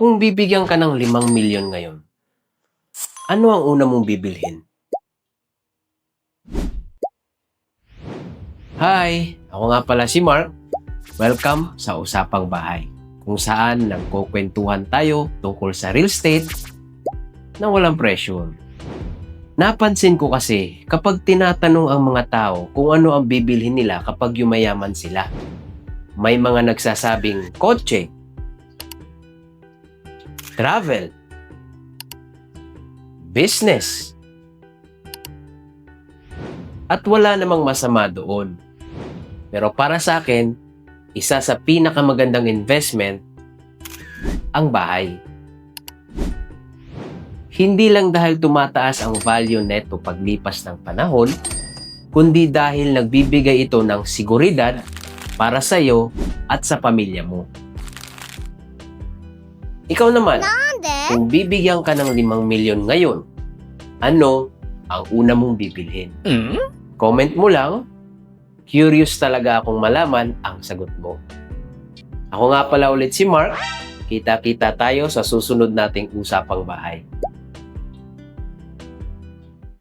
Kung bibigyan ka ng 5 milyon ngayon, ano ang una mong bibilhin? Hi! Ako nga pala si Mark. Welcome sa Usapang Bahay, kung saan nagkukwentuhan tayo tungkol sa real estate na walang pressure. Napansin ko kasi kapag tinatanong ang mga tao kung ano ang bibilhin nila kapag yumayaman sila, may mga nagsasabing kotse, travel, business, at wala namang masama doon. Pero para sa akin, isa sa pinakamagandang investment, ang bahay. Hindi lang dahil tumataas ang value neto paglipas ng panahon, kundi dahil nagbibigay ito ng seguridad para sa iyo at sa pamilya mo. Ikaw naman, kung bibigyan ka ng 5 milyon ngayon, ano ang una mong bibilhin? Comment mo lang. Curious talaga akong malaman ang sagot mo. Ako nga pala ulit si Mark. Kita-kita tayo sa susunod nating Usapang Bahay.